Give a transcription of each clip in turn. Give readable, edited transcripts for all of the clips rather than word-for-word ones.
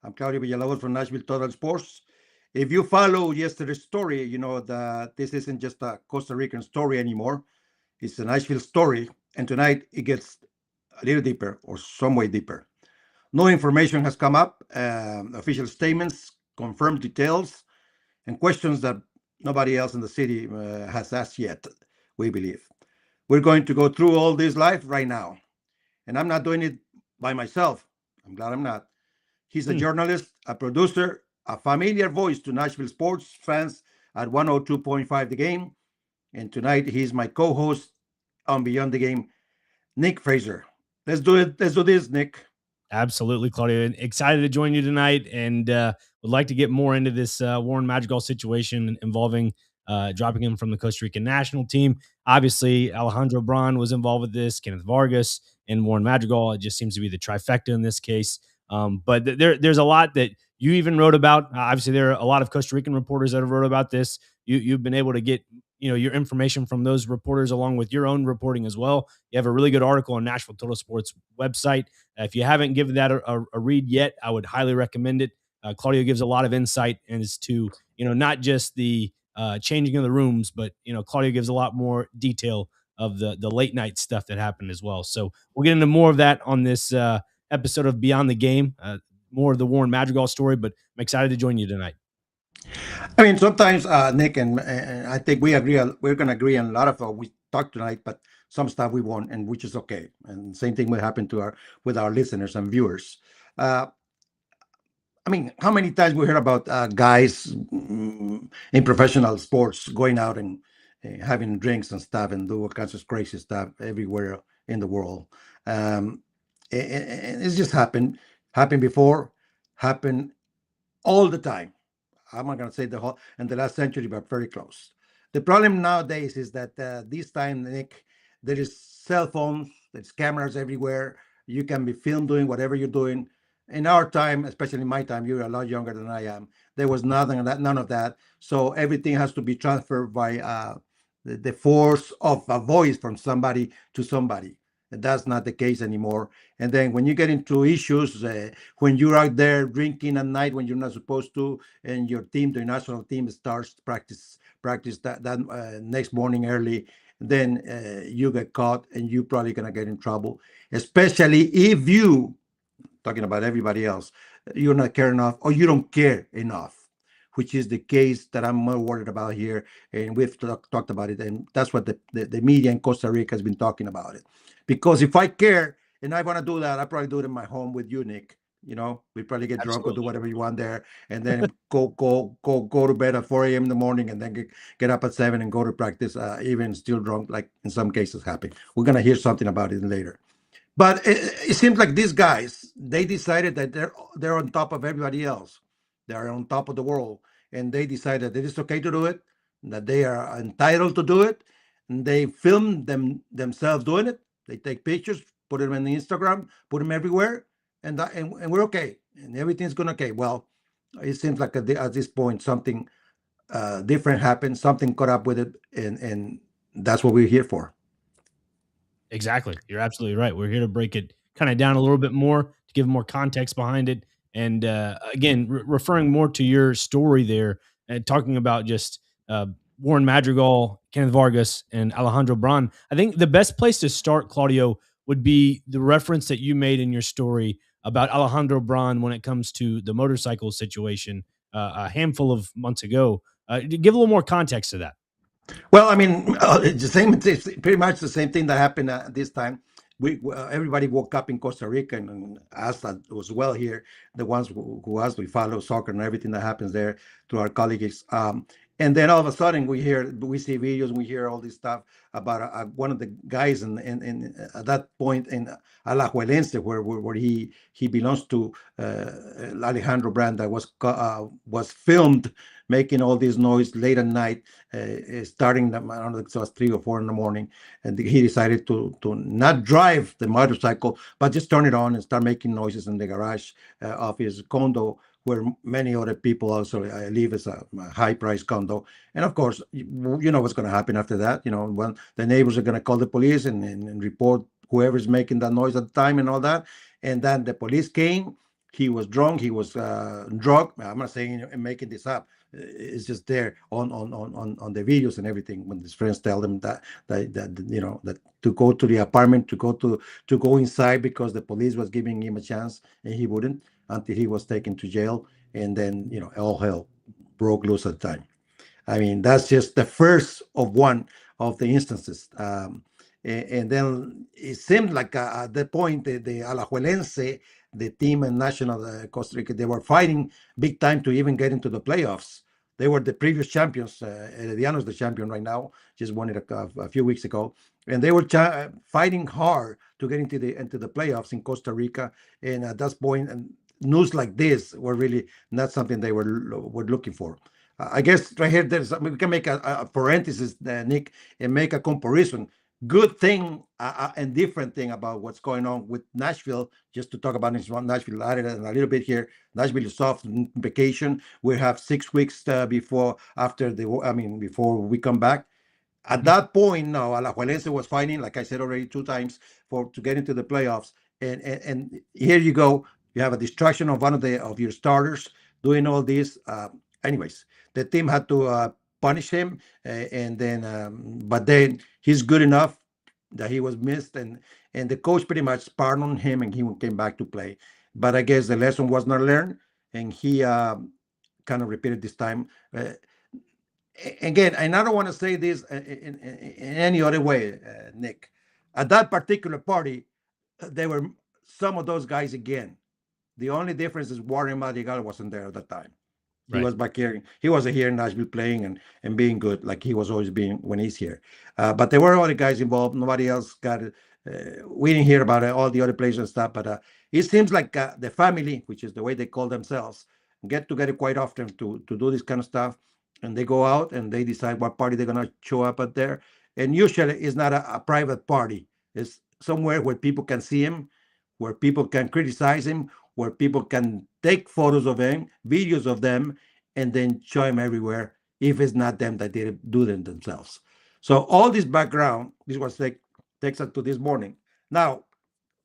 I'm Claudio Villalobos from Nashville Total Sports. If you follow yesterday's story, you know that this isn't just a Costa Rican story anymore. It's a Nashville story. And tonight it gets a little deeper or some way deeper. No information has come up, official statements, confirmed details, and questions that nobody else in the city has asked yet, we believe. We're going to go through all this live right now. And I'm not doing it by myself. I'm glad I'm not. He's a journalist, a producer, a familiar voice to Nashville sports fans at 102.5 The Game. And tonight he's my co-host on Beyond the Game, Nick Frazier. Let's do it. Let's do this, Nick. Absolutely, Claudio. Excited to join you tonight, and would like to get more into this Warren Madrigal situation involving dropping him from the Costa Rican national team. Obviously, Alejandro Bron was involved with this, Kenneth Vargas, and Warren Madrigal. It just seems to be the trifecta in this case. But there's a lot that you even wrote about. Obviously, there are a lot of Costa Rican reporters that have wrote about this. You've been able to get your information from those reporters along with your own reporting as well. You have a really good article on Nashville Total Sports website. If you haven't given that a read yet, I would highly recommend it. Claudio gives a lot of insight as to not just the changing of the rooms, but Claudio gives a lot more detail of the late night stuff that happened as well. So we'll get into more of that on this episode of Beyond the Game, more of the Warren Madrigal story. But I'm excited to join you tonight. I mean, sometimes, Nick, and I think we're going to agree on a lot of what we talked tonight, but some stuff we won't, and which is okay. And same thing will happen with our listeners and viewers. I mean, how many times we heard about guys in professional sports going out and having drinks and stuff and do all kinds of crazy stuff everywhere in the world. It's just happened before, happened all the time. I'm not going to say the whole in the last century, but very close. The problem nowadays is that this time, Nick, there is cell phones, there's cameras everywhere. You can be filmed doing whatever you're doing. In our time, especially in my time, you're a lot younger than I am. There was none of that. So everything has to be transferred by the force of a voice from somebody to somebody. That's not the case anymore. And then when you get into issues, when you're out there drinking at night when you're not supposed to, and your team, the national team, starts practice that next morning early, then you get caught and you're probably gonna get in trouble. Especially if you, talking about everybody else, you're not care enough or you don't care enough, which is the case that I'm more worried about here. And we've talked about it. And that's what the media in Costa Rica has been talking about it. Because if I care and I want to do that, I probably do it in my home with you, Nick. We probably get drunk or do whatever you want there, and then go to bed at 4 a.m. in the morning, and then get up at 7 and go to practice, even still drunk, like in some cases happen. We're gonna hear something about it later. But it seems like these guys, they decided that they're on top of everybody else. They're on top of the world, and they decided that it's okay to do it, that they are entitled to do it, and they film themselves doing it. They take pictures, put them on Instagram, put them everywhere, and we're okay, and everything's going okay. Well, it seems like at this point something different happened, something caught up with it, and that's what we're here for. Exactly, you're absolutely right. We're here to break it kind of down a little bit more, to give more context behind it, and again, referring more to your story there, and talking about just Warren Madrigal, Kenneth Vargas, and Alejandro Bron. I think the best place to start, Claudio, would be the reference that you made in your story about Alejandro Bron when it comes to the motorcycle situation a handful of months ago. Give a little more context to that. Well, I mean, it's pretty much the same thing that happened this time. Everybody woke up in Costa Rica and us as well here, the ones who us, we follow soccer and everything that happens there through our colleagues. And then all of a sudden we see videos, we hear all this stuff about one of the guys in at that point in Alajuelense, where he belongs to, Alejandro Brand, that was filmed making all this noise late at night, starting I don't know, it was 3 or 4 in the morning, and he decided to not drive the motorcycle, but just turn it on and start making noises in the garage of his condo, where many other people also live. As a high-priced condo. And of course, you know what's going to happen after that. When the neighbors are going to call the police and report whoever's making that noise at the time and all that. And then the police came. He was drunk. He was drugged. I'm not saying making this up. It's just there on the videos and everything. When his friends tell them that to go to the apartment, to go inside because the police was giving him a chance and he wouldn't until he was taken to jail, and then all hell broke loose at the time. I mean, that's just the first of one of the instances. And then it seemed like at that point, the Alajuelense, the team in National Costa Rica, they were fighting big time to even get into the playoffs. They were the previous champions. Herediano is the champion right now. Just won it a few weeks ago, and they were fighting hard to get into the playoffs in Costa Rica. And at that point, and news like this were really not something they were looking for. I guess right here, we can make a parenthesis, Nick, and make a comparison. Good thing and different thing about what's going on with Nashville. Just to talk about Nashville a little bit here. Nashville is off vacation. We have 6 weeks before we come back. At that point, now Alajuelense was fighting, like I said already 2 times, to get into the playoffs. And here you go. You have a distraction of one of your starters doing all this. Anyways, the team had to punish him, but then he's good enough that he was missed, and the coach pretty much pardoned him, and he came back to play. But I guess the lesson was not learned, and he kind of repeated this time. Again, and I don't want to say this in any other way, Nick. At that particular party, there were some of those guys again. The only difference is Warren Madrigal wasn't there at that time. He was back here. He wasn't here in Nashville playing and being good like he was always being when he's here. But there were other guys involved. Nobody else got it. We didn't hear about all the other players and stuff. But it seems like the family, which is the way they call themselves, get together quite often to do this kind of stuff. And they go out and they decide what party they're going to show up at there. And usually it's not a private party. It's somewhere where people can see him, where people can criticize him, where people can take photos of him, videos of them, and then show him everywhere if it's not them that did do them themselves. So all this background, this was takes us to this morning. Now,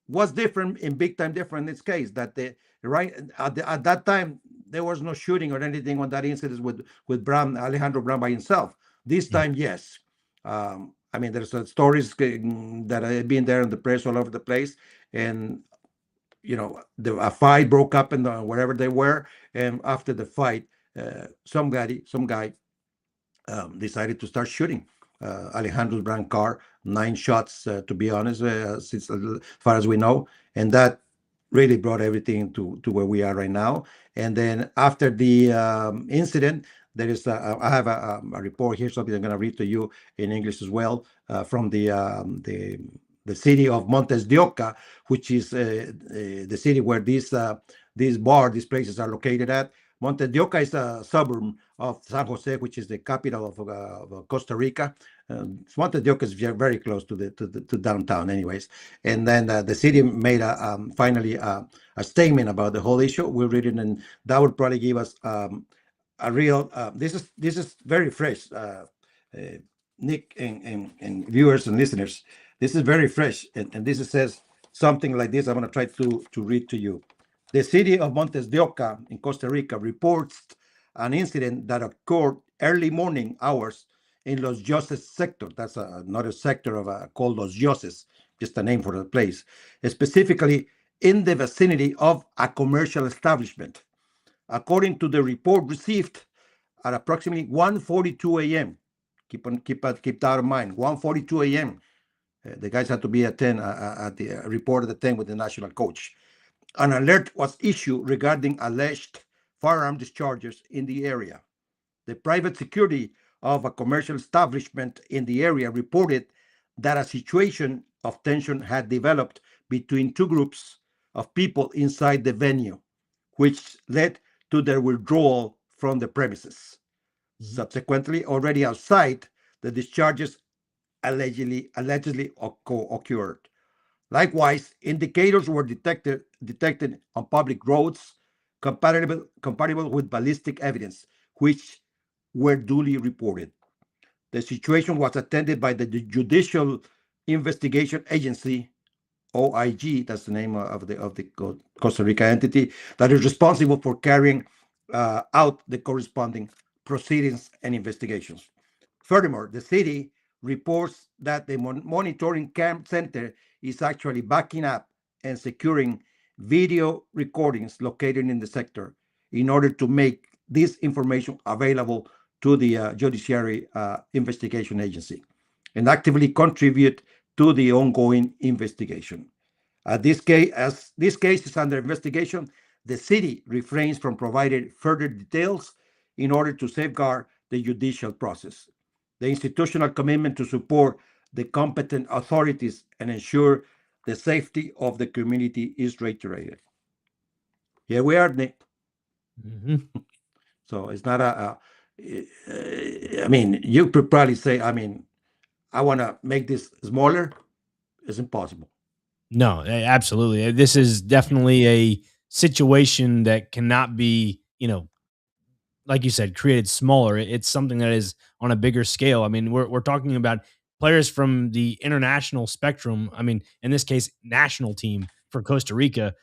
what's different in big time different in this case? That at that time there was no shooting or anything on that incident with Alejandro Brown by himself. This time, yes. I mean, there's stories that have been there in the press all over the place, and a fight broke up in wherever they were, and after the fight, some guy decided to start shooting Alejandro's Brown car. 9 shots, to be honest, since as far as we know, and that really brought everything to where we are right now. And then after the incident, there is I have a report here, something I'm going to read to you in English as well, from the city of Montes de Oca, which is the city where these places are located at. Montes de Oca is a suburb of San Jose, which is the capital of Costa Rica. Montes de Oca is very close to downtown, anyways. And then the city made finally a statement about the whole issue. We'll read it, and that would probably give us a real. This is very fresh, Nick and viewers and listeners. This is very fresh, and this says something like this. I'm going to try to read to you. The city of Montes de Oca in Costa Rica reports an incident that occurred early morning hours in Los Dioses sector. That's another sector called Los Dioses, just a name for the place, specifically in the vicinity of a commercial establishment. According to the report received at approximately 1:42 a.m., keep that in mind, 1:42 a.m., the guys had to be at 10 at the report at 10 with the national coach. An alert was issued regarding alleged firearm discharges in the area. The private security of a commercial establishment in the area reported that a situation of tension had developed between 2 groups of people inside the venue, which led to their withdrawal from the premises. Subsequently, already outside, the discharges allegedly occurred. Likewise, indicators were detected on public roads compatible with ballistic evidence, which were duly reported. The situation was attended by the Judicial Investigation Agency OIG, that's the name of the Costa Rica entity that is responsible for carrying out the corresponding proceedings and investigations. Furthermore, the city reports that the monitoring camp center is actually backing up and securing video recordings located in the sector in order to make this information available to the judiciary investigation agency and actively contribute to the ongoing investigation. As this case is under investigation, the city refrains from providing further details in order to safeguard the judicial process. The institutional commitment to support the competent authorities and ensure the safety of the community is reiterated. Here we are, Nick. Mhm. So it's not I mean, you could probably say, I mean, I want to make this smaller. It's impossible. No, absolutely. This is definitely a situation that cannot be, like you said, created smaller. It's something that is on a bigger scale. I mean, we're talking about players from the international spectrum. I mean, in this case, national team for Costa Rica.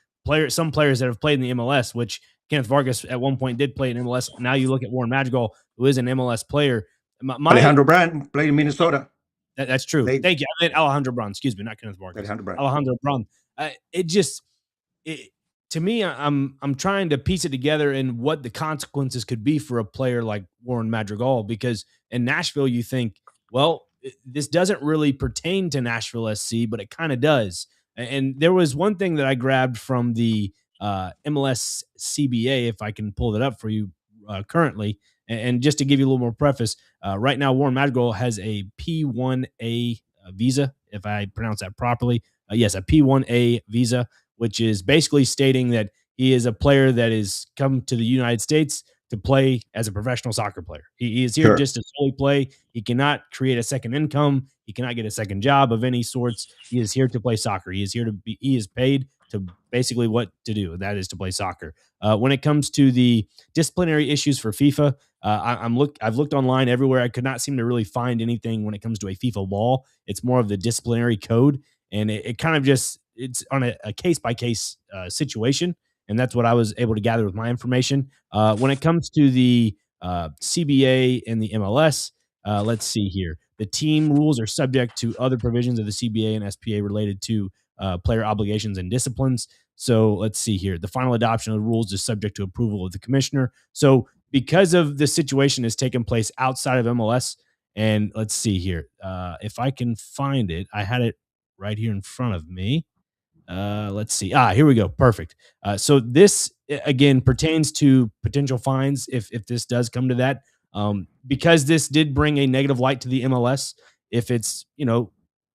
Some players that have played in the MLS, which Kenneth Vargas at one point did play in MLS. Now you look at Warren Madrigal, who is an MLS player. My Alejandro Brand played in Minnesota. that's true. Played Thank you. I meant Alejandro Brown. Excuse me, not Kenneth Vargas. Alejandro Brand. Alejandro Brown. It just it, to me, I'm trying to piece it together in what the consequences could be for a player like Warren Madrigal, because in Nashville, you think, well, this doesn't really pertain to Nashville SC, but it kind of does. And there was one thing that I grabbed from the MLS CBA, if I can pull that up for you currently. And just to give you a little more preface, right now, Warren Madrigal has a P1A visa, if I pronounce that properly. Yes, a P1A visa, which is basically stating that he is a player that has come to the United States to play as a professional soccer player. He is here Sure. just to solely play. He cannot create a second income. He cannot get a second job of any sorts. He is here to play soccer. He is paid to basically what to do. And that is to play soccer. When it comes to the disciplinary issues for FIFA, I've looked online everywhere. I could not seem to really find anything when it comes to a FIFA law. It's more of the disciplinary code, and it kind of just it's on a case by case situation, and that's what I was able to gather with my information. When it comes to the CBA and the MLS, let's see here. The team rules are subject to other provisions of the CBA and SPA related to player obligations and disciplines. So let's see here. The final adoption of the rules is subject to approval of the commissioner. So because of the situation has taken place outside of MLS, and let's see here. If I can find it, I had it right here in front of me. Let's see. Here we go. Perfect. So this again pertains to potential fines if this does come to that. Because this did bring a negative light to the MLS. If it's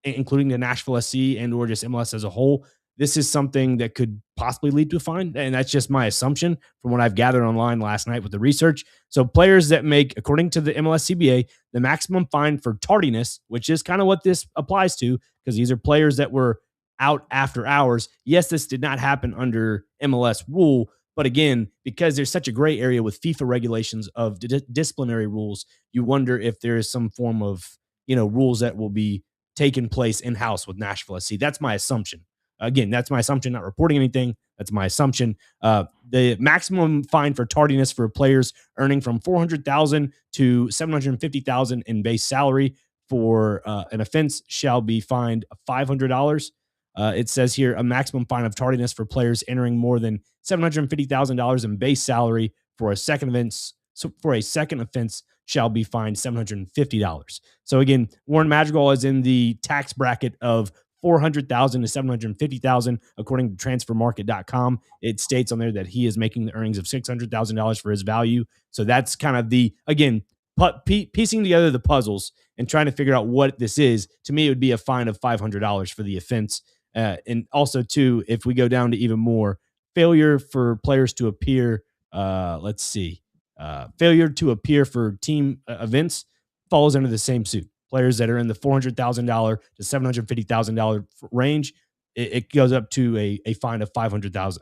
including the Nashville SC and or just MLS as a whole, this is something that could possibly lead to a fine, and that's just my assumption from what I've gathered online last night with the research. So players that make, according to the MLS CBA, the maximum fine for tardiness, which is kind of what this applies to, because these are players that were out after hours. Yes, this did not happen under MLS rule, but again, because there's such a gray area with FIFA regulations of disciplinary rules, you wonder if there is some form of rules that will be taking place in house with Nashville SC. That's my assumption. Again, that's my assumption. Not reporting anything. That's my assumption. The maximum fine for tardiness for players earning from $400,000 to $750,000 in base salary for an offense shall be fined $500. It says here a maximum fine of tardiness for players entering more than $750,000 in base salary for a second offense. So for a second offense shall be fined $750. So again, Warren Madrigal is in the tax bracket of $400,000 to $750,000, according to transfermarket.com. It states on there that he is making the earnings of $600,000 for his value. So that's kind of piecing together the puzzles and trying to figure out what this is. To me, it would be a fine of $500 for the offense. And also, too, if we go down to even more, failure for players to appear, failure to appear for team events falls under the same suit. Players that are in the $400,000 to $750,000 range, it goes up to a fine of $500.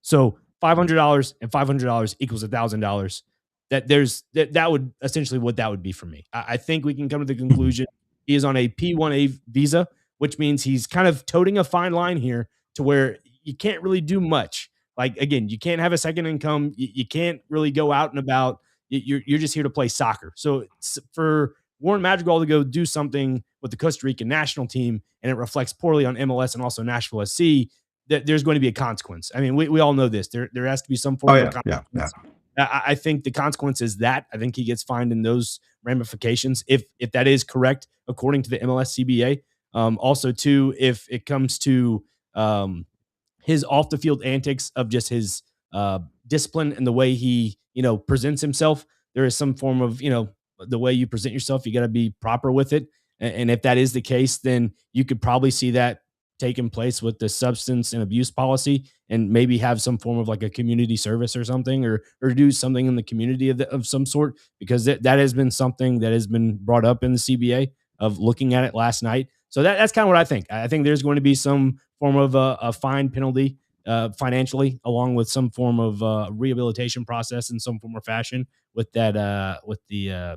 So $500 and $500 equals $1,000. That would essentially what that would be for me. I think we can come to the conclusion he is on a P1A visa, which means he's kind of toting a fine line here to where you can't really do much. Like, again, you can't have a second income. You can't really go out and about. You're just here to play soccer. So for Warren Madrigal to go do something with the Costa Rican national team and it reflects poorly on MLS and also Nashville SC, that there's going to be a consequence. I mean, we all know this. There has to be some Oh form of yeah, yeah, yeah. consequence. I think the consequence is that I think he gets fined in those ramifications if that is correct according to the MLS CBA. Also, too, if it comes to his off the field antics of just his discipline and the way he presents himself, there is some form of the way you present yourself. You got to be proper with it, and if that is the case, then you could probably see that taking place with the substance and abuse policy, and maybe have some form of like a community service or something, or do something in the community of some sort, because that has been something that has been brought up in the CBA of looking at it last night. So that's kind of what I think. I think there's going to be some form of a fine penalty financially, along with some form of rehabilitation process in some form or fashion with that with the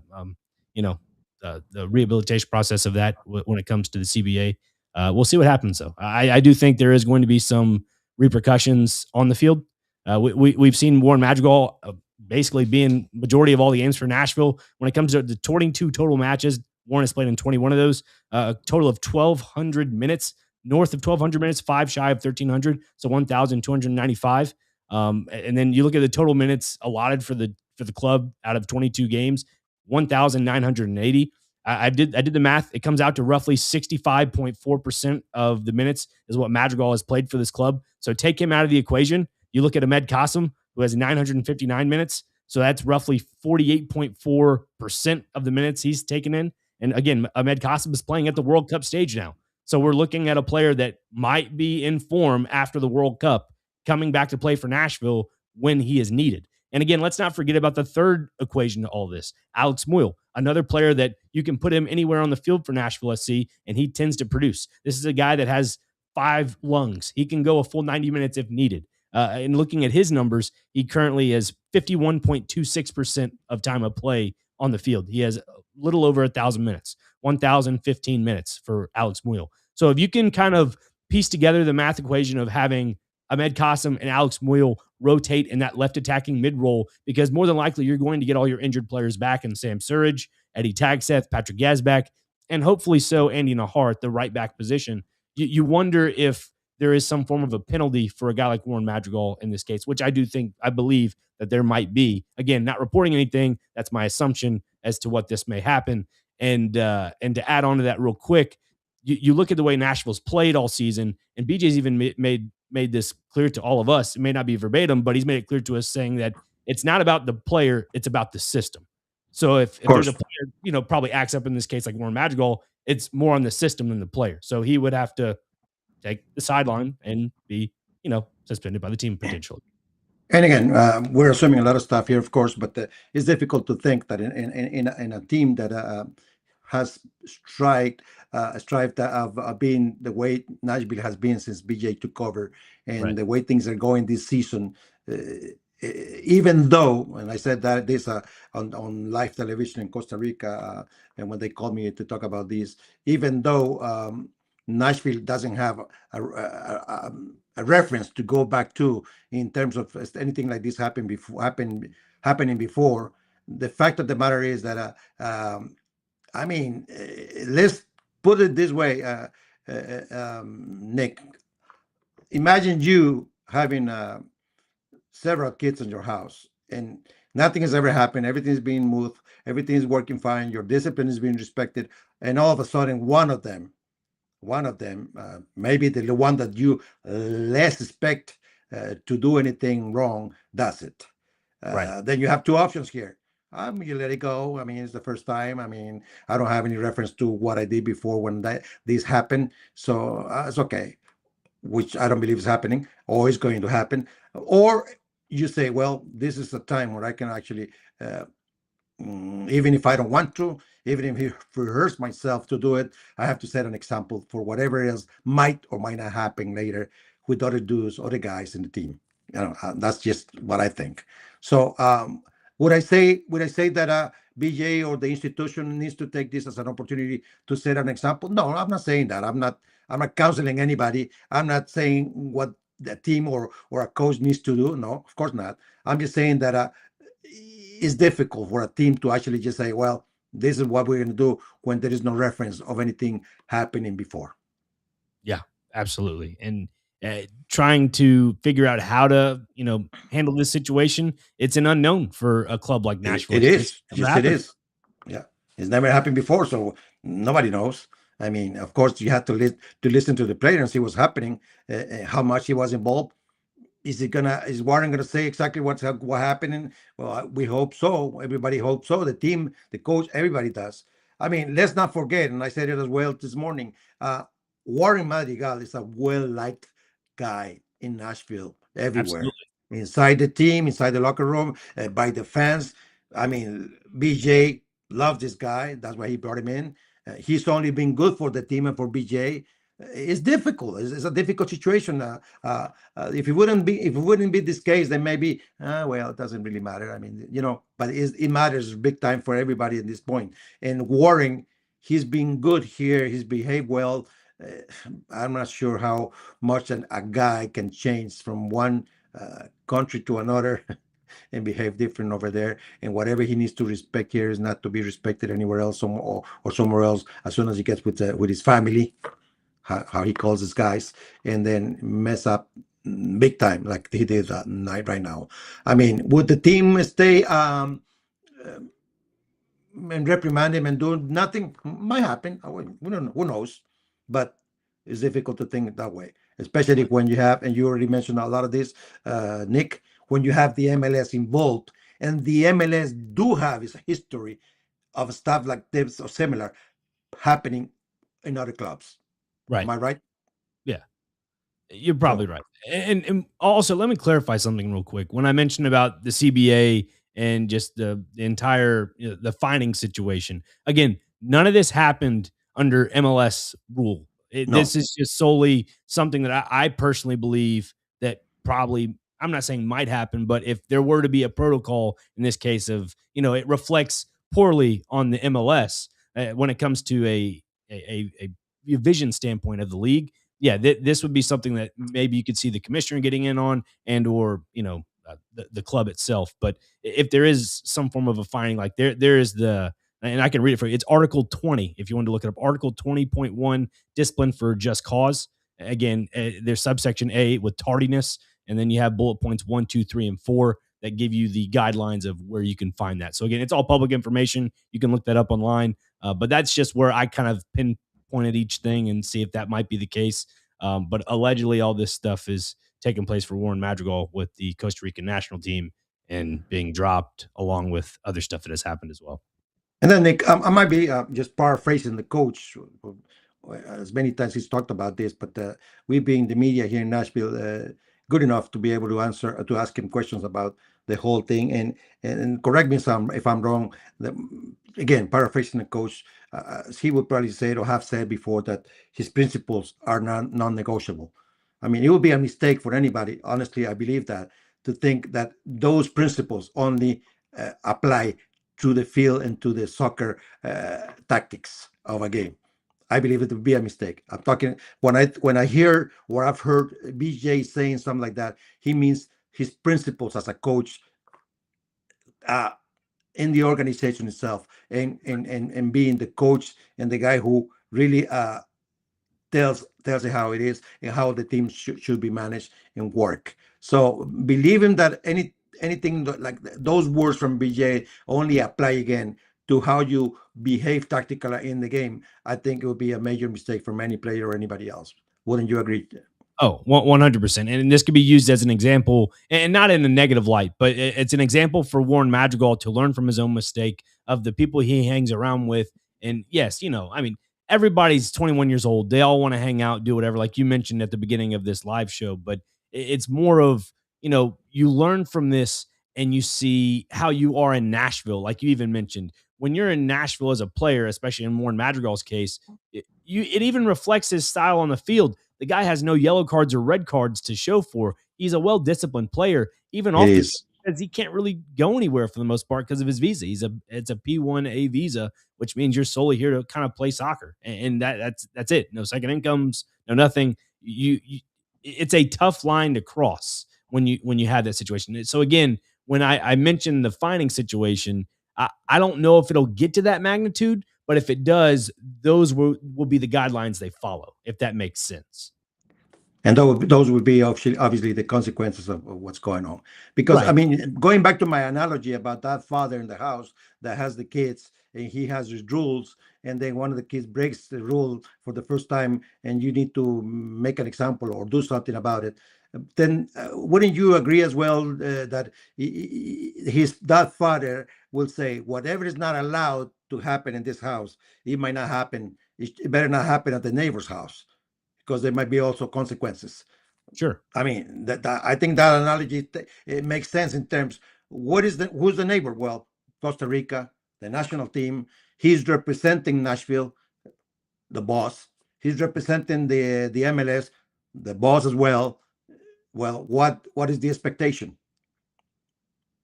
the rehabilitation process of that when it comes to the CBA. We'll see what happens, though. I do think there is going to be some repercussions on the field. We've seen Warren Madrigal basically being majority of all the games for Nashville. When it comes to the 22 total matches, Warren has played in 21 of those, a total of 1,200 minutes, north of 1,200 minutes, 5 shy of 1,300, so 1,295. And then you look at the total minutes allotted for the club out of 22 games, 1,980. I did the math. It comes out to roughly 65.4% of the minutes is what Madrigal has played for this club. So take him out of the equation. You look at Ahmed Qasim, who has 959 minutes. So that's roughly 48.4% of the minutes he's taken in. And again, Ahmed Qasim is playing at the World Cup stage now. So we're looking at a player that might be in form after the World Cup, coming back to play for Nashville when he is needed. And again, let's not forget about the third equation to all this. Alex Muyl, another player that you can put him anywhere on the field for Nashville SC, and he tends to produce. This is a guy that has 5 lungs. He can go a full 90 minutes if needed. And looking at his numbers, he currently has 51.26% of time of play on the field. He has a little over 1,000 minutes, 1,015 minutes for Alex Muyl. So if you can kind of piece together the math equation of having Ahmed Qasim and Alex Muyl rotate in that left attacking mid role, because more than likely you're going to get all your injured players back in Sam Surridge, Eddie Tagseth, Patrick Yazbek, and hopefully so Andy Nahar at the right back position. You wonder if there is some form of a penalty for a guy like Warren Madrigal in this case, which I believe that there might be. Again, not reporting anything. That's my assumption as to what this may happen. And to add on to that real quick, you look at the way Nashville's played all season, and BJ's even made this clear to all of us. It may not be verbatim, but he's made it clear to us, saying that it's not about the player, it's about the system. So if there's a player, probably acts up in this case like Warren Madrigal, it's more on the system than the player. So he would have to take the sideline and be, suspended by the team potentially. And again, we're assuming a lot of stuff here, of course, but it's difficult to think that in a team that has strived of being the way Nashville has been since BJ took over, and Right. the way things are going this season. Even though, and I said that this on live television in Costa Rica, and when they called me to talk about this, even though Nashville doesn't have a reference to go back to in terms of anything like this happening before, the fact of the matter is that I mean, let's put it this way, Nick. Imagine you having several kids in your house, and nothing has ever happened. Everything is being moved. Everything is working fine. Your discipline is being respected, and all of a sudden, one of them, maybe the one that you less expect to do anything wrong, does it. Right. Then you have 2 options here. You let it go. I mean, it's the first time. I mean, I don't have any reference to what I did before when this happened, so it's okay. Which I don't believe is happening or is going to happen. Or you say, well, this is a time where I can actually, even if I don't want to, even if it hurts myself to do it, I have to set an example for whatever else might or might not happen later with other dudes, other guys in the team. That's just what I think. So would I say that BJ or the institution needs to take this as an opportunity to set an example? No, I'm not saying that. I'm not counseling anybody. I'm not saying what the team or a coach needs to do. No, of course not. I'm just saying that it's difficult for a team to actually just say, well, this is what we're going to do when there is no reference of anything happening before. Yeah, absolutely. And trying to figure out how to, handle this situation, it's an unknown for a club like Nashville. It It's is. never Yes, it happened. is. Yeah, it's never happened before, so nobody knows. I mean, of course, you have to listen to the player and see what's happening, how much he was involved. Is Warren gonna say exactly what happening? Well, we hope so. Everybody hopes so. The team, the coach, everybody does. I mean, let's not forget, and I said it as well this morning. Warren Madrigal is a well liked guy in Nashville, everywhere, Absolutely. inside the team, inside the locker room, by the fans. I mean, BJ loves this guy. That's why he brought him in. He's only been good for the team and for BJ. It's difficult. It's a difficult situation. If it wouldn't be this case, then maybe well, it doesn't really matter. I mean, but it matters big time for everybody at this point. And Warren, he's been good here. He's behaved well. Uh, I'm not sure how much a guy can change from one country to another and behave different over there. And whatever he needs to respect here is not to be respected anywhere else, or somewhere else. As soon as he gets with his family, how he calls his guys, and then mess up big time like he did that night right now. I mean, would the team stay uh, and reprimand him and do nothing? Might happen. We don't know. Who knows? But it's difficult to think that way, especially when you have, and you already mentioned a lot of this, Nick, when you have the MLS involved, and the MLS do have its history of stuff like this or similar happening in other clubs. Am Right. I right? Yeah. You're So probably right. And also, let me clarify something real quick. When I mentioned about the CBA and just the entire the finding situation, again, none of this happened under MLS rule. This no, is just solely something that I personally believe that probably, I'm not saying might happen, but if there were to be a protocol in this case of, it reflects poorly on the MLS when it comes to a vision standpoint of the league. Yeah, this would be something that maybe you could see the commissioner getting in on, and or the club itself. But if there is some form of a finding, like there is and I can read it for you. It's Article 20. If you want to look it up, Article 20.1, discipline for just cause. Again, there's subsection A with tardiness, and then you have bullet points 1, 2, 3, and 4 that give you the guidelines of where you can find that. So again, it's all public information. You can look that up online. But that's just where I kind of pinpointed each thing and see if that might be the case. But allegedly, all this stuff is taking place for Warren Madrigal with the Costa Rican national team and being dropped, along with other stuff that has happened as well. and then Nick, I might be just paraphrasing the coach. As many times he's talked about this, but we being the media here in Nashville, good enough to be able to ask him questions about the whole thing, and correct me if I'm wrong. Again, paraphrasing the coach, he would probably say or have said before that his principles are non-negotiable. I mean, it would be a mistake for anybody. Honestly, I believe that, to think that those principles only apply to the field and to the soccer tactics of a game. I believe it would be a mistake. I'm talking when I hear or I've heard BJ saying something like that, he means his principles as a coach uh, in the organization itself, and being the coach and the guy who really tells you how it is and how the team should be managed and work. So believing that anything like those words from BJ only apply again to how you behave tactically in the game, I think it would be a major mistake from any player or anybody else. Wouldn't you agree? Oh, 100%. And this could be used as an example, and not in a negative light, but it's an example for Warren Madrigal to learn from his own mistake of the people he hangs around with. And yes, I mean, everybody's 21 years old. They all want to hang out, do whatever, like you mentioned at the beginning of this live show. But it's more of, you learn from this and you see how you are in Nashville. Like you even mentioned, when you're in Nashville as a player, especially in Warren Madrigal's case, it even reflects his style on the field. The guy has no yellow cards or red cards to show for. He's a well-disciplined player. Even It off the field, is. because he can't really go anywhere for the most part because of his visa. It's a P1A visa, which means you're solely here to kind of play soccer, and that's it. No second incomes, no nothing. It's a tough line to cross when you have that situation. So again, when I mentioned the fining situation, I don't know if it'll get to that magnitude, but if it does, those will be the guidelines they follow, if that makes sense. And those would be obviously the consequences of what's going on. Because, I Right. mean, going back to my analogy about that father in the house that has the kids and he has his rules, and then one of the kids breaks the rule for the first time, and you need to make an example or do something about it. Then wouldn't you agree as well that that father will say whatever is not allowed to happen in this house, it might not happen. It better not happen at the neighbor's house because there might be also consequences. Sure. I mean, I think that analogy it makes sense in terms. Who's the neighbor? Well, Costa Rica, the national team. He's representing Nashville, the boss. He's representing the MLS, the boss as well. Well, what is the expectation?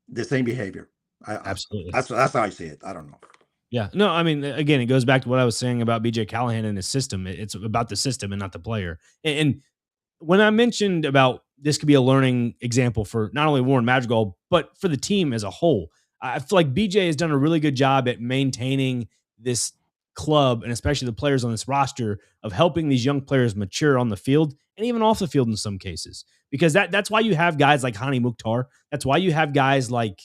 The same behavior. Absolutely. That's how I see it. I don't know. Yeah. No, I mean, again, it goes back to what I was saying about BJ Callahan and his system. It's about the system and not the player. And when I mentioned about this could be a learning example for not only Warren Madrigal, but for the team as a whole, I feel like BJ has done a really good job at maintaining this club and especially the players on this roster of helping these young players mature on the field and even off the field in some cases. Because that's why you have guys like Hani Mukhtar. That's why you have guys like,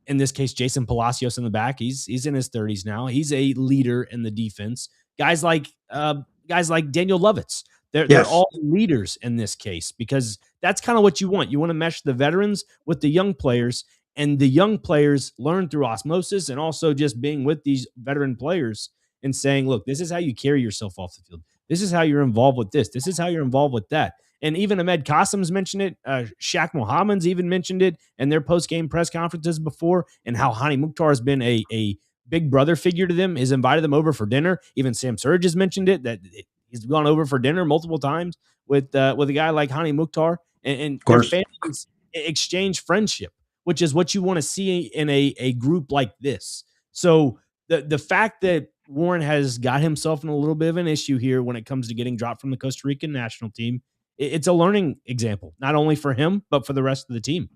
in this case, Jason Palacios in the back. He's in his 30s now. He's a leader in the defense. Guys like Daniel Lovitz. They're Yes, all leaders in this case because that's kind of what you want. You want to mesh the veterans with the young players, and the young players learn through osmosis and also just being with these veteran players and saying, look, this is how you carry yourself off the field. This is how you're involved with this. This is how you're involved with that. And even Ahmed Qasim's mentioned it. Shaq Mohammad's even mentioned it in their post-game press conferences before, and how Hani Mukhtar has been a big brother figure to them, has invited them over for dinner. Even Sam Surge has mentioned it, that he's gone over for dinner multiple times with a guy like Hani Mukhtar, and of their course. families exchange friendship, which is what you want to see in a group like this. So the fact that Warren has got himself in a little bit of an issue here when it comes to getting dropped from the Costa Rican national team, it's a learning example, not only for him, but for the rest of the team.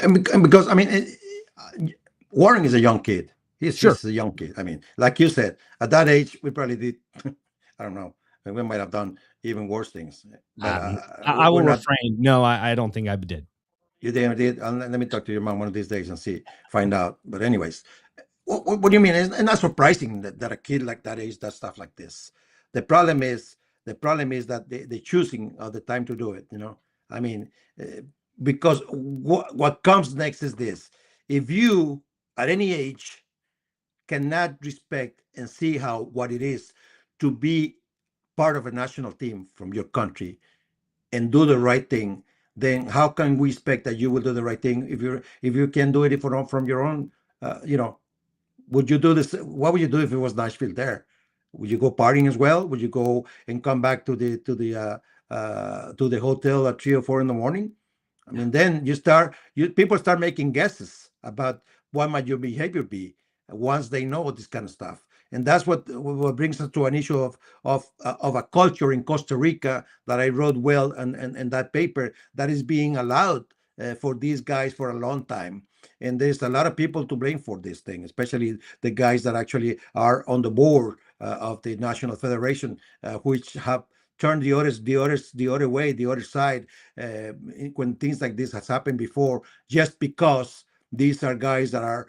And because I mean, Warren is a young kid. Sure. He's a young kid. I mean, like you said, at that age, we probably did. I don't know. We might have done even worse things. But I will we're not. refrain. No, I don't think I did. You did. Let me talk to your mom one of these days and find out. But anyways, what do you mean? It's not surprising that a kid like that age does stuff like this. The problem is that they choosing the time to do it. I mean, because what comes next is this: if you at any age cannot respect and see how what it is to be part of a national team from your country and do the right thing, then how can we expect that you will do the right thing if you can do it from your own would you do this? What would you do if it was Nashville there? Would you go partying as well? Would you go and come back to the hotel at 3 or 4 in the morning? I mean, then people start making guesses about what might your behavior be once they know this kind of stuff. And that's what brings us to an issue of a culture in Costa Rica that I wrote well and that paper that is being allowed for these guys for a long time. And there's a lot of people to blame for this thing, especially the guys that actually are on the board of the National Federation, which have turned the other way, the other side, when things like this has happened before, just because these are guys that are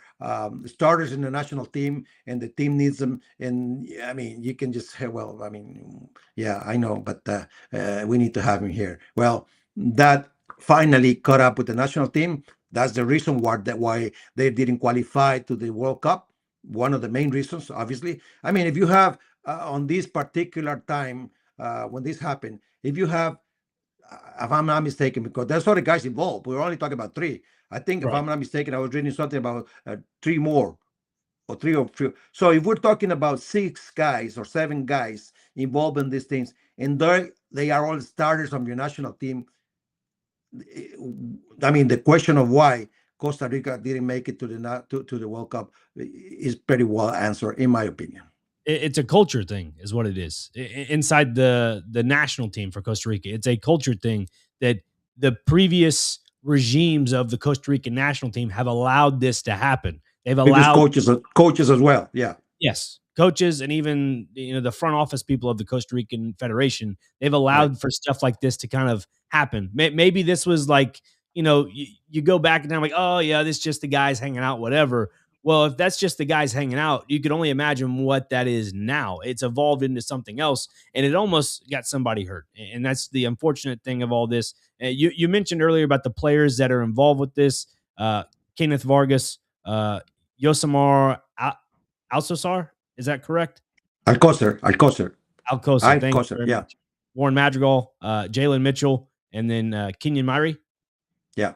starters in the national team and the team needs them. And I mean, you can just say, well, I mean, yeah, I know, but we need to have him here. Well, that finally caught up with the national team. That's the reason why they didn't qualify to the World Cup. One of the main reasons, obviously. I mean, if you have on this particular time when this happened, if you have, if I'm not mistaken, because there's other guys involved, we're only talking about three. I think, if Right. I'm not mistaken, I was reading something about three more or three or three. So if we're talking about 6 guys or 7 guys involved in these things, and they are all starters on your national team, I mean, the question of why Costa Rica didn't make it to the World Cup is pretty well answered, in my opinion. It's a culture thing, is what it is. Inside the national team for Costa Rica, it's a culture thing that the previous regimes of the Costa Rican national team have allowed this to happen. They've Previous allowed coaches as well. Yeah, yes, coaches and even the front office people of the Costa Rican Federation, they've right. allowed for stuff like this to kind of happen. Maybe this was like, you go back and I'm like, oh yeah, this is just the guys hanging out, whatever. Well, if that's just the guys hanging out, you could only imagine what that is now. It's evolved into something else, and it almost got somebody hurt. And that's the unfortunate thing of all this. You mentioned earlier about the players that are involved with this. Kenneth Vargas, Yosemar Alcosar, is that correct? Alcocer. Alcocer, thank you very Yeah, much. Warren Madrigal, Jalen Mitchell, and then Kenyon Myrie. yeah.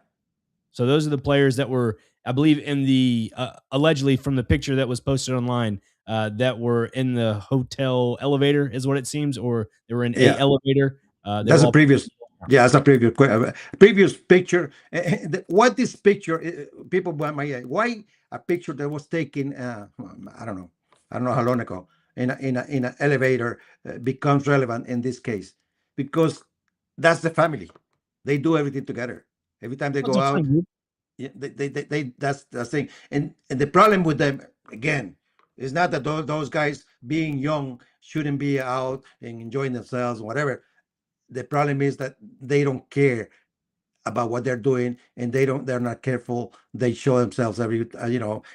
So those are the players that were, I believe, in the allegedly from the picture that was posted online, that were in the hotel elevator, is what it seems, or they were in a Yeah, elevator. They were that's a all previous. Yeah, that's a previous picture. What this picture? People why a picture that was taken? I don't know. I don't know how long ago in an elevator becomes relevant in this case because that's the family. They do everything together. Every time they it's go a fun out, group. yeah, they that's the thing. And the problem with them again is not that those guys being young shouldn't be out and enjoying themselves, whatever. The problem is that they don't care about what they're doing, and they're not careful. They show themselves every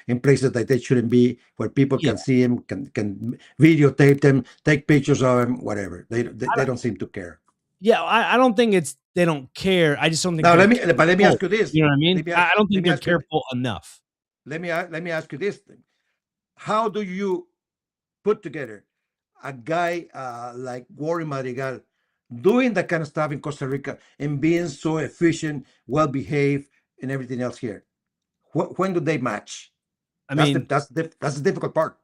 in places that they shouldn't be, where people Yeah, can see them, can videotape them, take pictures of them, whatever. They don't seem to care. yeah. I don't think it's they don't care. I just don't think Now they're let me careful. ask you this. You know what I mean? Let me I ask I don't let think me they're ask you careful enough. let me ask you this thing. How do you put together a guy like Warren Madrigal doing that kind of stuff in Costa Rica and being so efficient, well behaved, and everything else here? When do they match? I mean, That's the difficult part.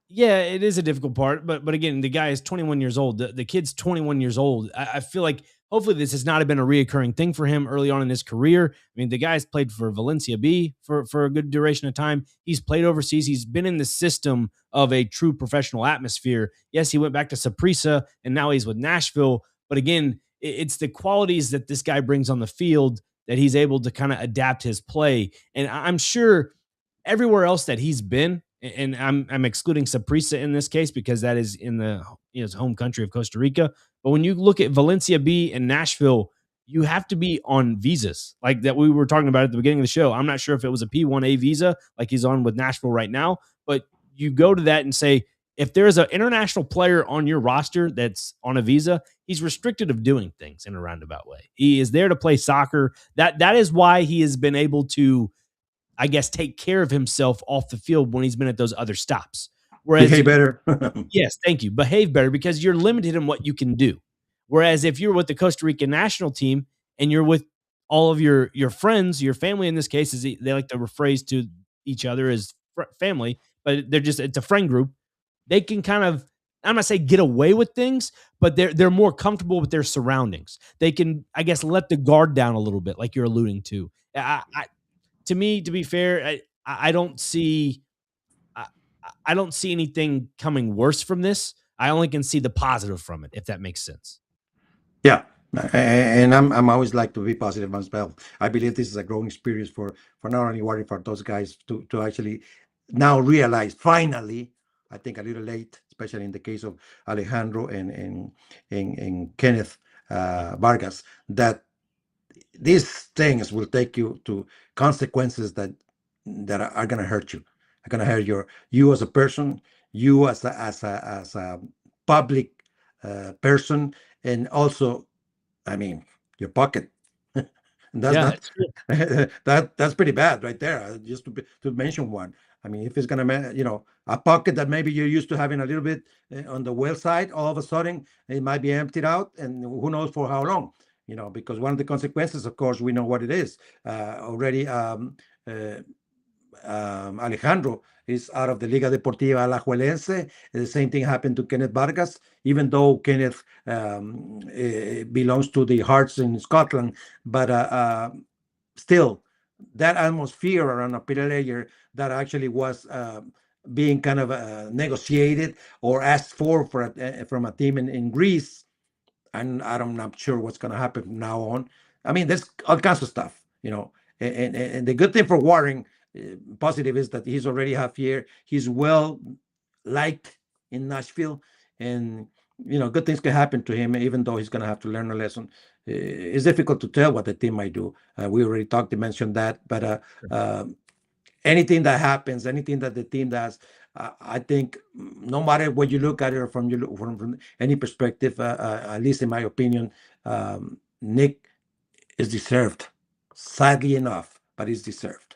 yeah, it is a difficult part, but again, the guy is 21 years old. The kid's 21 years old. I feel like hopefully this has not been a reoccurring thing for him early on in his career. I mean, the guy's played for Valencia B for a good duration of time. He's played overseas. He's been in the system of a true professional atmosphere. Yes, he went back to Saprissa and now he's with Nashville. But again, it's the qualities that this guy brings on the field that he's able to kind of adapt his play. And I'm sure everywhere else that he's been, and I'm excluding Saprissa in this case because that is in the his home country of Costa Rica. But when you look at Valencia B and Nashville, you have to be on visas like that we were talking about at the beginning of the show. I'm not sure if it was a P1A visa like he's on with Nashville right now, but you go to that and say if there's an international player on your roster that's on a visa, he's restricted of doing things in a roundabout way. He is there to play soccer. That is why he has been able to, I guess, take care of himself off the field when he's been at those other stops. Whereas, Behave better. yes, thank you, behave better because you're limited in what you can do. Whereas if you're with the Costa Rican national team and you're with all of your friends, your family in this case, is they like to rephrase to each other as family, but it's a friend group. They can kind of, I'm not saying get away with things, but they're more comfortable with their surroundings. They can, I guess, let the guard down a little bit, like you're alluding to. To me, to be fair, I don't see I, I don't see anything coming worse from this. I only can see the positive from it, if that makes sense. Yeah, and I'm always like to be positive as well. I believe this is a growing experience for not only worry for those guys to actually now realize finally. I think a little late, especially in the case of Alejandro and Kenneth Vargas, that these things will take you to consequences that are going to hurt you. Are going to hurt you as a person, you as a public person, and also, I mean, your pocket. And that's Yeah, not it's true. that's pretty bad right there. Just to mention one. I mean, if it's gonna, a pocket that maybe you're used to having a little bit on the well side, all of a sudden it might be emptied out, and who knows for how long. Because one of the consequences, of course, we know what it is already. Uh, Alejandro is out of the Liga Deportiva Alajuelense. The same thing happened to Kenneth Vargas, even though Kenneth belongs to the Hearts in Scotland. But still, that atmosphere around a player that actually was being kind of negotiated or asked from a team in Greece, and I'm not sure what's going to happen from now on. I mean, there's all kinds of stuff. And the good thing for Warren, positive, is that he's already half year. He's well liked in Nashville, and good things can happen to him, even though he's going to have to learn a lesson. It's difficult to tell what the team might do. We already mentioned that, but anything that happens, anything that the team does, I think no matter what you look at it from any perspective, at least in my opinion, Nick is deserved. Sadly enough, but it's deserved.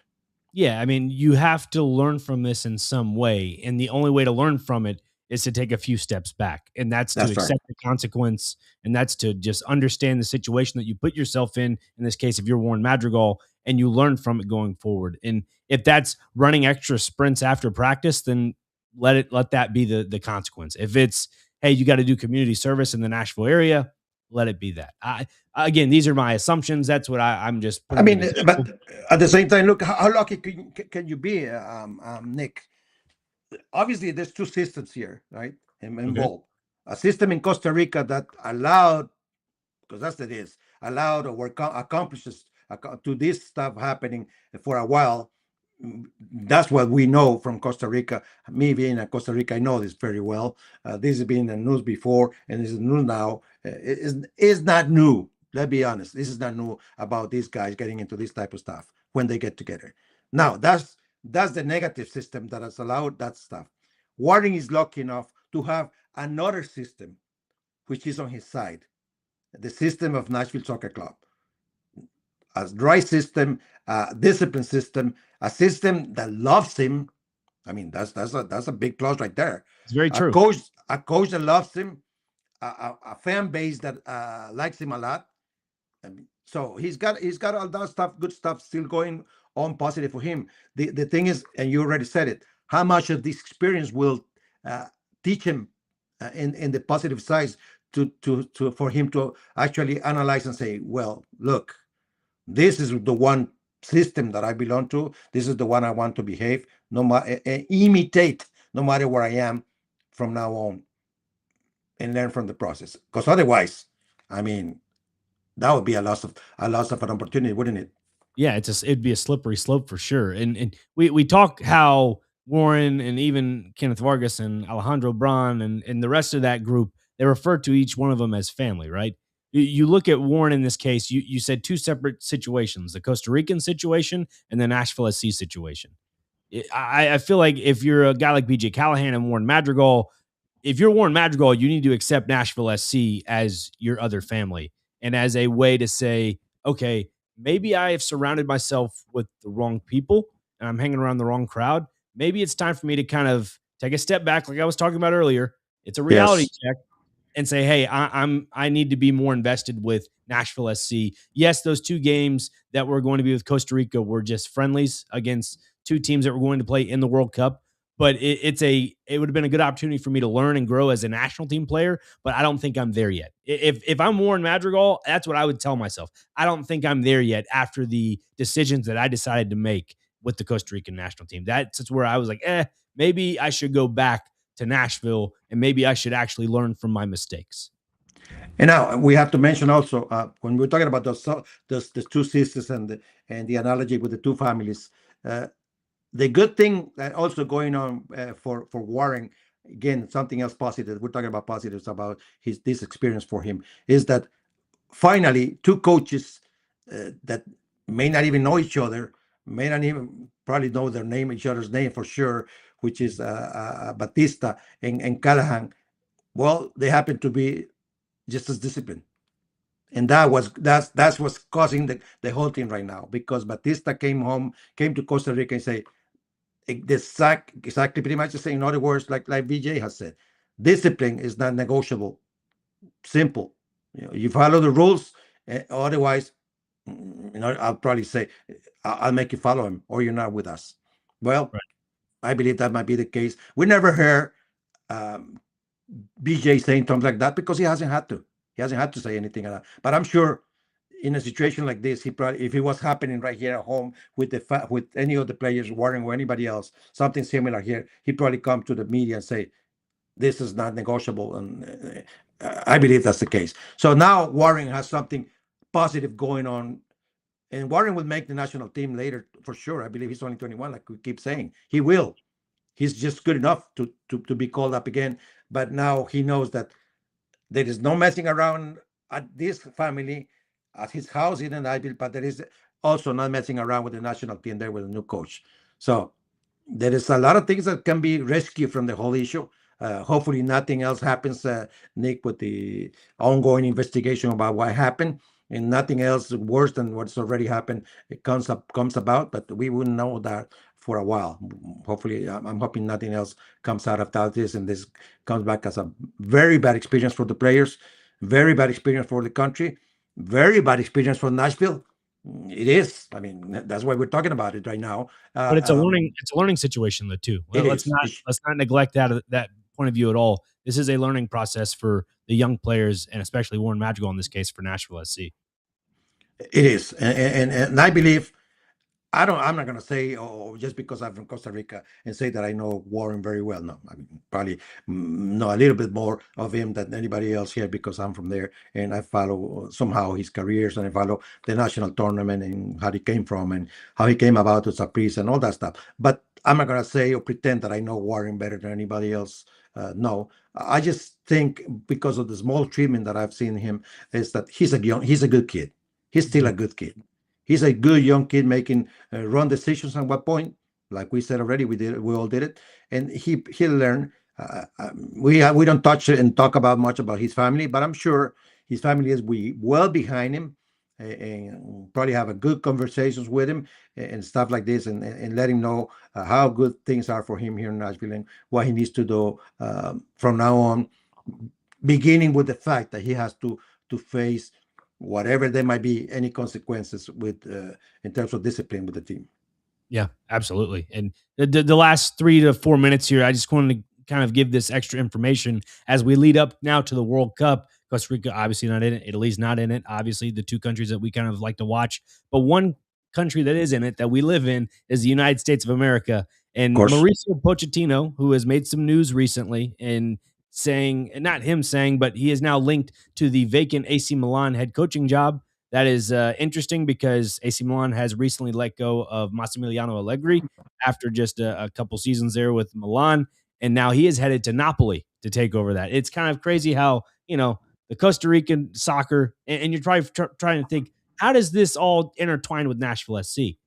Yeah, I mean, you have to learn from this in some way, and the only way to learn from it is to take a few steps back, and that's to That's right. accept the consequence, and that's to just understand the situation that you put yourself in. In this case, if you're Warren Madrigal, and you learn from it going forward, and if that's running extra sprints after practice, then let that be the consequence. If it's, hey, you got to do community service in the Nashville area, let it be that. Again, these are my assumptions. That's what I'm just I putting mean, an but example. at the same time, look, how lucky can you be, Nick? Obviously, there's two systems here, right? Okay. Involved. A system in Costa Rica that allowed, because that's what it is, allowed or accomplishes to this stuff happening for a while. That's what we know from Costa Rica. Me being a Costa Rica, I know this very well. This has been in the news before, and this is new now. Is not new. Let's be honest. This is not new about these guys getting into this type of stuff when they get together. Now, that's the negative system that has allowed that stuff. Warren is lucky enough to have another system which is on his side, the system of Nashville Soccer Club, a dry system, a disciplined system, a system that loves him. I mean, that's a big plus right there. It's very A true. coach, a coach that loves him, a fan base that likes him a lot. So he's got all that stuff, good stuff, still going on positive for him. The thing is, and you already said it, how much of this experience will uh, teach him in the positive sides to for him to actually analyze and say, well, look, this is the one system that I belong to. This is the one I want to behave, no matter imitate, no matter where I am from now on, and learn from the process. Because otherwise, I mean, that would be a loss of an opportunity, wouldn't it? Yeah, it'd be a slippery slope for sure. And we talk how Warren and even Kenneth Vargas and Alejandro Braun and the rest of that group, they refer to each one of them as family, right? You look at Warren in this case, you said two separate situations, the Costa Rican situation and the Nashville SC situation. I feel like if you're a guy like BJ Callahan and Warren Madrigal, if you're Warren Madrigal, you need to accept Nashville SC as your other family and as a way to say, okay, maybe I have surrounded myself with the wrong people and I'm hanging around the wrong crowd. Maybe it's time for me to kind of take a step back, like I was talking about earlier. It's a reality Yes. check and say, hey, I need to be more invested with Nashville SC. Yes, those two games that were going to be with Costa Rica were just friendlies against two teams that were going to play in the World Cup. But it would have been a good opportunity for me to learn and grow as a national team player. But I don't think I'm there yet. If I'm Warren Madrigal, that's what I would tell myself. I don't think I'm there yet after the decisions that I decided to make with the Costa Rican national team. That's where I was like, maybe I should go back to Nashville and maybe I should actually learn from my mistakes. And now we have to mention also when we're talking about those the two sisters and the analogy with the two families. Uh, the good thing that also going on for Warren, again, something else positive. We're talking about positives about this experience for him is that finally two coaches that may not even know each other, may not even probably know each other's name for sure, which is Batista and Callahan. Well, they happen to be just as disciplined, and that's what's causing the whole thing right now, because Batista came to Costa Rica and say exactly pretty much the same. In other words, like VJ has said, discipline is not negotiable. Simple. You follow the rules. Otherwise, I'll probably say I'll make you follow him, or you're not with us. Well, Right. I believe that might be the case. We never heard um, BJ saying something like that because he hasn't had to. He hasn't had to say anything like that. But I'm sure in a situation like this, he probably, if it was happening right here at home with with any of the players, Warren or anybody else, something similar here, he probably come to the media and say, "This is not negotiable," and I believe that's the case. So now Warren has something positive going on, and Warren will make the national team later for sure. I believe he's only 21, like we keep saying. He will. He's just good enough to be called up again. But now he knows that there is no messing around at this family, at his house in Nashville, but there is also not messing around with the national team there with a new coach. So there is a lot of things that can be rescued from the whole issue. Hopefully, nothing else happens, Nick, with the ongoing investigation about what happened, and nothing else worse than what's already happened. It comes about, but we wouldn't know that for a while. Hopefully, I'm hoping nothing else comes out of this, and this comes back as a very bad experience for the players, very bad experience for the country, very bad experience for Nashville. It is. I mean, that's why we're talking about it right now. But it's a learning situation though too. It is. Let's not neglect that point of view at all. This is a learning process for the young players and especially Warren Madrigal in this case for Nashville SC. It is, and I believe I don't. I'm not going to say, oh, just because I'm from Costa Rica and say that I know Warren very well. No, I mean probably know a little bit more of him than anybody else here because I'm from there and I follow somehow his careers and I follow the national tournament and how he came from and how he came about as a priest and all that stuff. But I'm not going to say or pretend that I know Warren better than anybody else. No, I just think because of the small treatment that I've seen him is that he's a good kid. He's still a good kid. He's a good young kid making wrong decisions at what point. Like we said already, we all did it, and he'll learn. We don't touch it and talk about much about his family, but I'm sure his family is we well behind him, and probably have a good conversations with him and stuff like this, and let him know how good things are for him here in Nashville and what he needs to do from now on. Beginning with the fact that he has to face whatever there might be any consequences with in terms of discipline with the team. Yeah, absolutely. And the last 3 to 4 minutes here, I just wanted to kind of give this extra information as we lead up now to the World Cup. Costa Rica obviously not in it. Italy's not in it. Obviously, the two countries that we kind of like to watch. But one country that is in it that we live in is the United States of America. Of And course, Mauricio Pochettino, who has made some news recently and saying, not him saying, but he is now linked to the vacant AC Milan head coaching job. That is interesting because AC Milan has recently let go of Massimiliano Allegri after just a couple seasons there with Milan, and now he is headed to Napoli to take over that. It's kind of crazy how the Costa Rican soccer, and you're trying to think, how does this all intertwine with Nashville SC?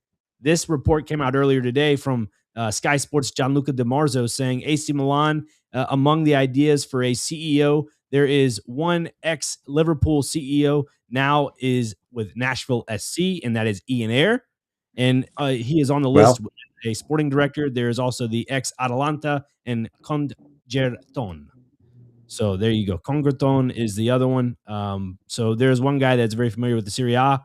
This report came out earlier today from Sky Sports' Gianluca Di Marzo saying AC Milan, among the ideas for a CEO, there is one ex Liverpool CEO now is with Nashville SC, and that is Ian Ayre. And he is on the list well, with a sporting director. There is also the ex Atalanta and Congerton. So there you go. Congerton is the other one. So there's one guy that's very familiar with the Serie A.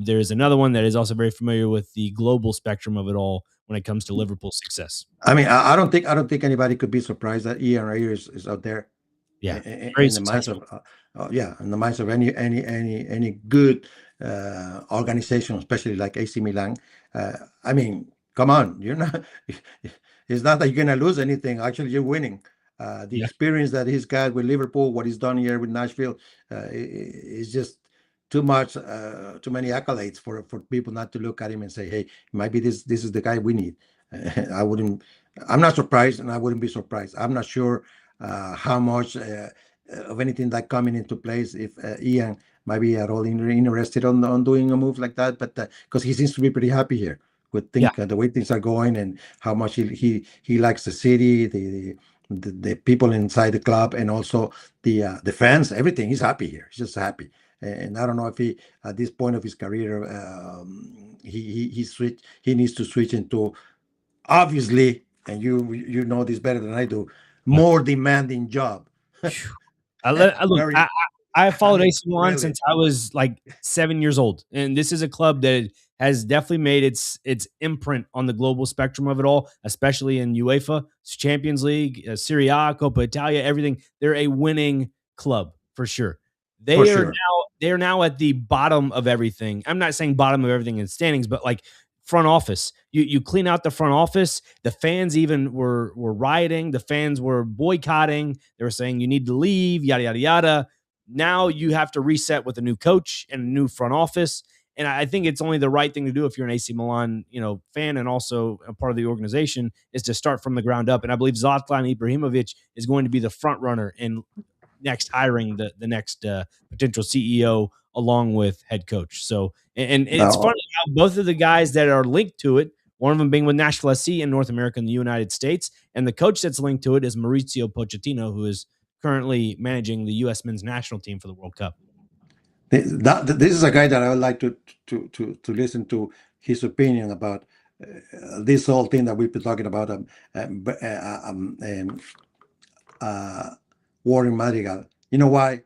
There's another one that is also very familiar with the global spectrum of it all when it comes to Liverpool's success. I mean, I don't think anybody could be surprised that Ian Rayer is out there Yeah, very in the minds of successful. yeah, in the minds of any good organization, especially like AC Milan. I mean, come on, you're not. It's not that you're gonna lose anything. Actually, you're winning. The Yeah, experience that he's got with Liverpool, what he's done here with Nashville, is just too much, too many accolades for people not to look at him and say, "Hey, maybe this is the guy we need." I wouldn't. I'm not surprised, and I wouldn't be surprised. I'm not sure how much of anything that coming into place if Ian might be at all interested on doing a move like that, but because he seems to be pretty happy here with yeah, the way things are going and how much he likes the city, the people inside the club, and also the fans, everything. He's happy here. He's just happy. And I don't know if he, at this point of his career, he needs to switch into, obviously, and you know this better than I do, yeah. more demanding job. Phew. I let, I look. Very. I I followed mean, AC Milan really. since I was like 7 years old, and this is a club that has definitely made its imprint on the global spectrum of it all, especially in UEFA, Champions League, Serie A, Coppa Italia, everything. They're a winning club for sure. For They are sure. now they are now at the bottom of everything. I'm not saying bottom of everything in standings, but like front office. You clean out the front office. The fans even were rioting. The fans were boycotting. They were saying you need to leave, yada yada yada. Now you have to reset with a new coach and a new front office. And I think it's only the right thing to do if you're an AC Milan, fan and also a part of the organization is to start from the ground up. And I believe Zlatan Ibrahimovic is going to be the front runner in next hiring the next potential CEO along with head coach. So, and it's No. funny how both of the guys that are linked to it, one of them being with Nashville SC in North America and the United States, and the coach that's linked to it is Mauricio Pochettino, who is currently managing the U.S. men's national team for the World Cup. This is a guy that I would like to listen to his opinion about this whole thing that we've been talking about. B- uh, Warren Madrigal. You know why?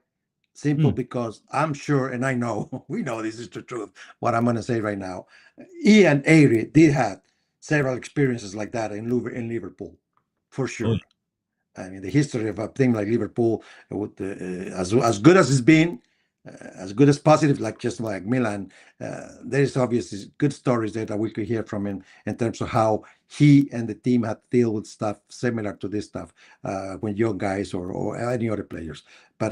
Simple, Hmm. because I'm sure, and I know, we know this is the truth. What I'm going to say right now, Ian Airy did have several experiences like that in Liverpool, for Oh, yeah. sure. I mean, the history of a team like Liverpool, with as good as it's been, as good as positive, like just like Milan, there is obviously good stories there that we could hear from him in terms of how he and the team had to deal with stuff similar to this stuff when young guys or any other players. But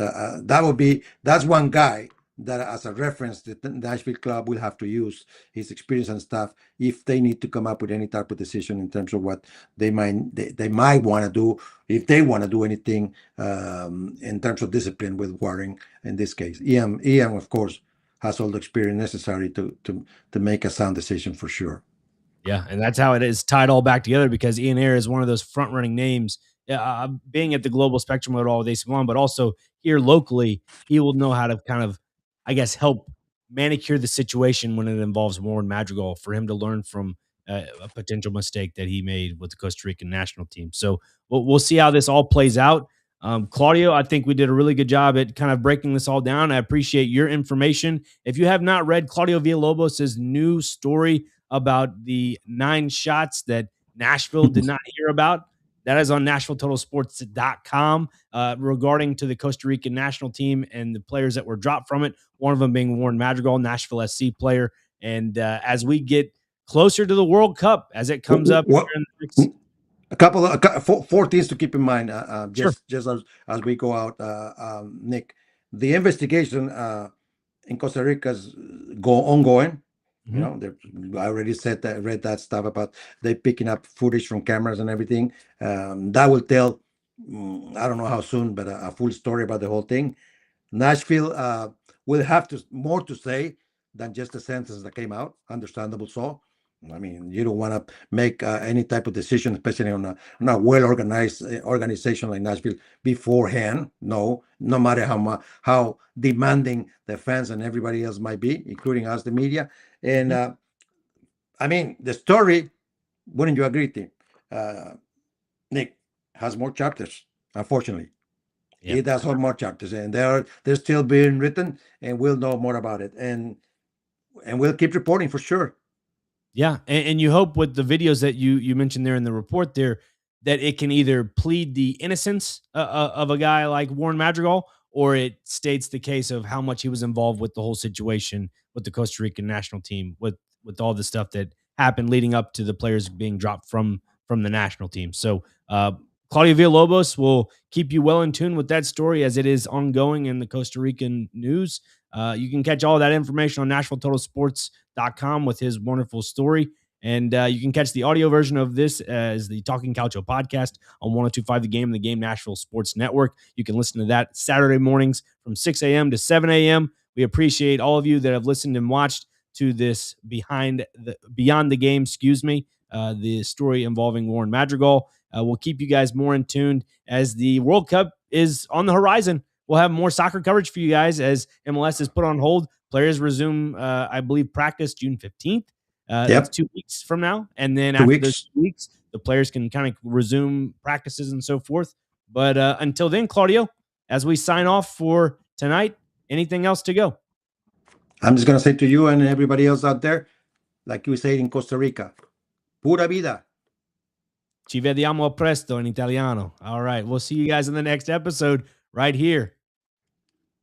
that's one guy that as a reference the Nashville club will have to use his experience and stuff if they need to come up with any type of decision in terms of what they might want to do if they want to do anything in terms of discipline with Warren in this case. Ian, of course, has all the experience necessary to make a sound decision for sure. Yeah, and that's how it is tied all back together because Ian Ayre is one of those front running names. Being at the global spectrum of it all with AC Milan, but also here locally, he will know how to kind of, I guess, help manicure the situation when it involves Warren Madrigal for him to learn from a potential mistake that he made with the Costa Rican national team. So we'll see how this all plays out. Claudio, I think we did a really good job at kind of breaking this all down. I appreciate your information. If you have not read Claudio Villalobos' new story about the 9 shots that Nashville did not hear about. That is on NashvilleTotalSports.com regarding to the Costa Rican national team and the players that were dropped from it. One of them being Warren Madrigal, Nashville SC player. And as we get closer to the World Cup, as it comes up What, in the next, four things to keep in mind. sure. Just as we go out, Nick, the investigation in Costa Rica is ongoing. You Mhm. know, I already said that, read that stuff about they picking up footage from cameras and everything. That will tell, I don't know how soon, but a full story about the whole thing. Nashville will have to more to say than just the sentence that came out. Understandable, so. I mean, you don't want to make any type of decision, especially on a well organized organization like Nashville beforehand. No, no matter how demanding the fans and everybody else might be, including us, the media. And Mhm. I mean, the story, wouldn't you agree, Tim? Uh, Nick has more chapters, unfortunately. Yeah. It does have more chapters, and they're still being written, and we'll know more about it, and we'll keep reporting for sure. Yeah, and you hope with the videos that you mentioned there in the report there that it can either plead the innocence of a guy like Warren Madrigal, or it states the case of how much he was involved with the whole situation with the Costa Rican national team, with all the stuff that happened leading up to the players being dropped from the national team. So Claudio Villalobos will keep you well in tune with that story as it is ongoing in the Costa Rican news. You can catch all that information on NashvilleTotalSports.com with his wonderful story. And you can catch the audio version of this as the Talking Calcio podcast on 1025 The Game and the Game Nashville Sports Network. You can listen to that Saturday mornings from 6 a.m. to 7 a.m. We appreciate all of you that have listened and watched to this Beyond the Game, the story involving Warren Madrigal. We'll keep you guys more in tune as the World Cup is on the horizon. We'll have more soccer coverage for you guys as MLS is put on hold. Players resume, I believe, practice June 15th. That's Yep, 2 weeks from now. And then two after those weeks. 2 weeks, the players can kind of resume practices and so forth. But until then, Claudio, as we sign off for tonight, Anything else to go? I'm just going to say to you and everybody else out there, like we say in Costa Rica, pura vida. Ci vediamo presto in Italiano. All right. We'll see you guys in the next episode right here